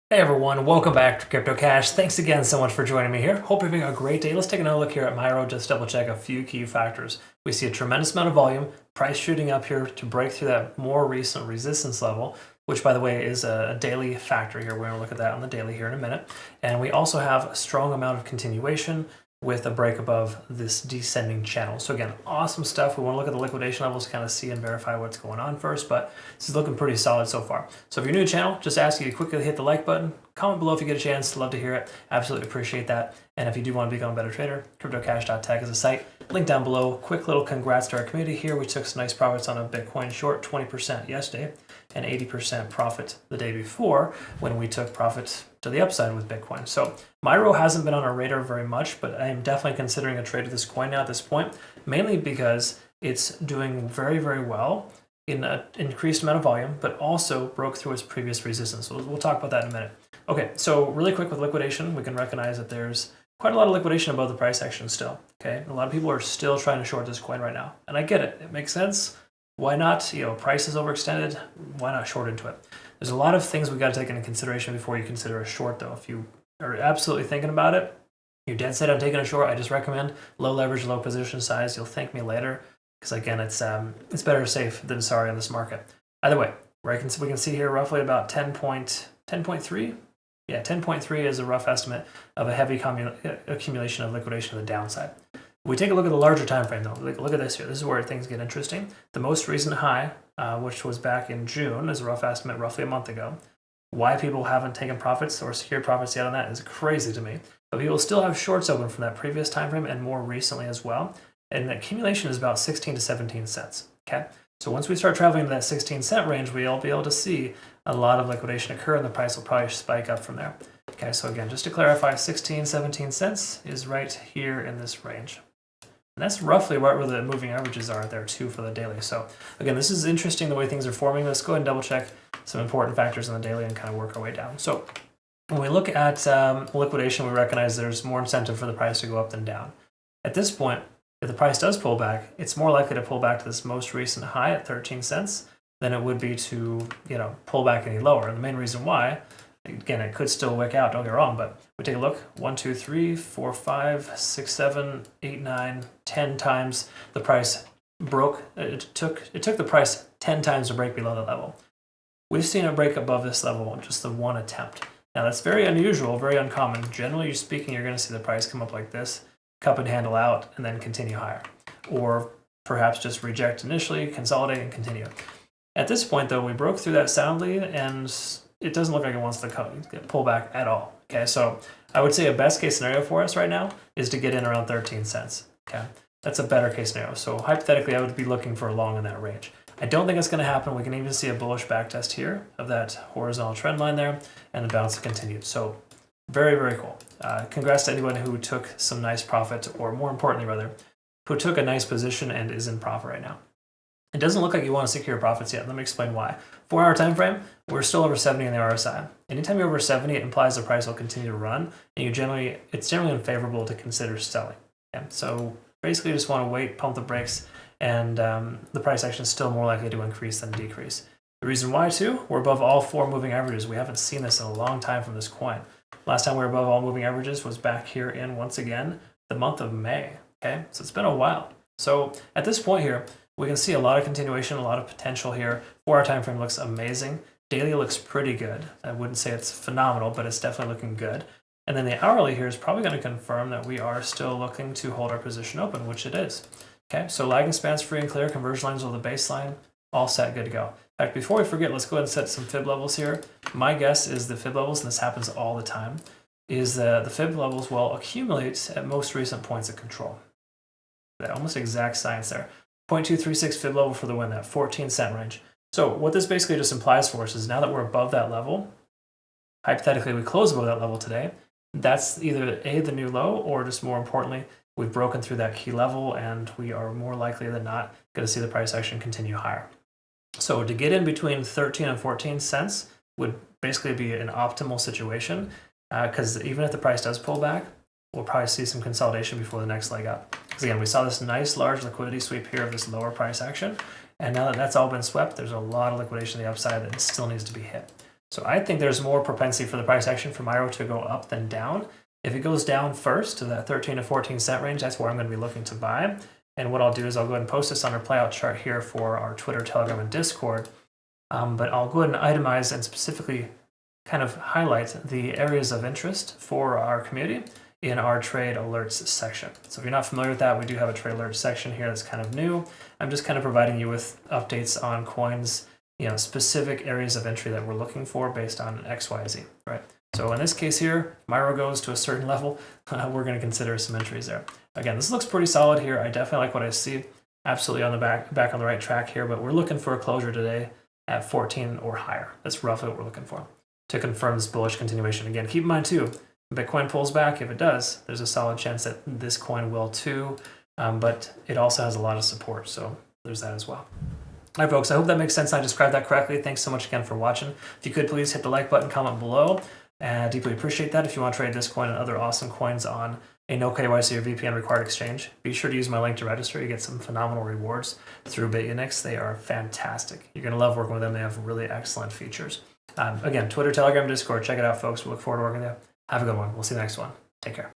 Hey everyone, welcome back to CryptoCache. Thanks again so much for joining me here. Hope you're having a great day. Let's take another look here at Myro, just double check a few key factors. We see a tremendous amount of volume, price shooting up here to break through that more recent resistance level, which by the way is a daily factor here. We're going to look at that on the daily here in a minute. And we also have a strong amount of continuation with a break above this descending channel. So again, awesome stuff. We want to look at the liquidation levels to kind of see and verify what's going on first, but this is looking pretty solid so far. So if you're new to the channel, just ask you to quickly hit the like button, comment below if you get a chance. Love to hear it. Absolutely appreciate that. And if you do want to become a better trader, CryptoCache.tech is a site. Link down below. Quick little congrats to our community here. We took some nice profits on a Bitcoin short, 20% yesterday and 80% profit the day before when we took profits to the upside with Bitcoin. So Myro hasn't been on our radar very much, but I am definitely considering a trade of this coin now at this point, mainly because it's doing very, very well in an increased amount of volume, but also broke through its previous resistance. So we'll talk about that in a minute. Okay, so really quick with liquidation, we can recognize that there's quite a lot of liquidation above the price action still. Okay, a lot of people are still trying to short this coin right now, and I get it. It makes sense. Why not? Price is overextended. Why not short into it? There's a lot of things we got to take into consideration before you consider a short, though. If you are absolutely thinking about it, you're dead set on taking a short, I just recommend low leverage, low position size. You'll thank me later, because again, it's better safe than sorry in this market. Either way, we can see here roughly about 10.3. Yeah, 10.3 is a rough estimate of a heavy accumulation of liquidation to the downside. If we take a look at the larger time frame, though, look at this here. This is where things get interesting. The most recent high, which was back in June, is a rough estimate roughly a month ago. Why people haven't taken profits or secured profits yet on that is crazy to me. But people still have shorts open from that previous time frame and more recently as well. And the accumulation is about 16 to 17 cents. Okay, so once we start traveling to that 16-cent range, we'll be able to see a lot of liquidation occur, and the price will probably spike up from there. Okay, so again, just to clarify, 16, 17 cents is right here in this range. And that's roughly where the moving averages are there too for the daily. So again, this is interesting the way things are forming. Let's go ahead and double check some important factors in the daily and kind of work our way down. So when we look at liquidation, we recognize there's more incentive for the price to go up than down. At this point, if the price does pull back, it's more likely to pull back to this most recent high at 13 cents than it would be to pull back any lower. And the main reason why, again, it could still wick out, don't get wrong, but we take a look. 1, 2, 3, 4, 5, 6, 7, 8, 9, 10 times the price broke. It took the price 10 times to break below that level. We've seen it break above this level in just the one attempt. Now that's very unusual, very uncommon. Generally speaking, you're going to see the price come up like this, cup and handle out, and then continue higher. Or perhaps just reject initially, consolidate, and continue. At this point, though, we broke through that soundly, and it doesn't look like it wants to pull back at all. Okay, so I would say a best case scenario for us right now is to get in around 13 cents. Okay, that's a better case scenario. So hypothetically, I would be looking for a long in that range. I don't think it's going to happen. We can even see a bullish backtest here of that horizontal trend line there, and the bounce continued. So very, very cool. Congrats to anyone who took some nice profit, or more importantly, rather, who took a nice position and is in profit right now. It doesn't look like you want to secure profits yet. Let me explain why. 4-hour time frame, we're still over 70 in the RSI. Anytime you're over 70, it implies the price will continue to run, and it's generally unfavorable to consider selling. Okay? So basically, you just want to wait, pump the brakes, and the price action is still more likely to increase than decrease. The reason why, too, we're above all 4 moving averages. We haven't seen this in a long time from this coin. Last time we were above all moving averages was back here in, once again, the month of May. Okay, so it's been a while. So at this point here, we can see a lot of continuation, a lot of potential here. 4-hour time frame looks amazing. Daily looks pretty good. I wouldn't say it's phenomenal, but it's definitely looking good. And then the hourly here is probably going to confirm that we are still looking to hold our position open, which it is. Okay, so lagging spans free and clear, conversion lines over the baseline, all set, good to go. In fact, before we forget, let's go ahead and set some fib levels here. My guess is the fib levels, and this happens all the time, is that the fib levels will accumulate at most recent points of control. That almost exact science there. 0.236 fib level for the win, that 14-cent range. So what this basically just implies for us is now that we're above that level, hypothetically we close above that level today, that's either A, the new low, or just more importantly, we've broken through that key level and we are more likely than not going to see the price action continue higher. So to get in between 13 and 14 cents would basically be an optimal situation, because even if the price does pull back, we'll probably see some consolidation before the next leg up. Because again, we saw this nice large liquidity sweep here of this lower price action, and now that that's all been swept, there's a lot of liquidation on the upside that still needs to be hit. So I think there's more propensity for the price action for Myro to go up than down. If it goes down first to that 13 to 14 cent range, that's where I'm going to be looking to buy. And what I'll do is I'll go ahead and post this on our playout chart here for our Twitter, Telegram, and Discord. But I'll go ahead and itemize and specifically kind of highlight the areas of interest for our community in our trade alerts section. So if you're not familiar with that, we do have a trade alerts section here that's kind of new. I'm just kind of providing you with updates on coins, specific areas of entry that we're looking for based on X, Y, Z, right? So in this case here, Myro goes to a certain level, we're going to consider some entries there. Again, this looks pretty solid here. I definitely like what I see. Absolutely on the back on the right track here, but we're looking for a closure today at 14 or higher. That's roughly what we're looking for to confirm this bullish continuation. Again, keep in mind too, Bitcoin pulls back. If it does, there's a solid chance that this coin will too, but it also has a lot of support, so there's that as well. All right, folks, I hope that makes sense. I described that correctly. Thanks so much again for watching. If you could, please hit the like button, comment below. I deeply appreciate that. If you want to trade this coin and other awesome coins on a no KYC or VPN required exchange, be sure to use my link to register. You get some phenomenal rewards through BitUnix. They are fantastic. You're going to love working with them. They have really excellent features. Again, Twitter, Telegram, Discord. Check it out, folks. We look forward to working with you. Have a good one. We'll see you next one. Take care.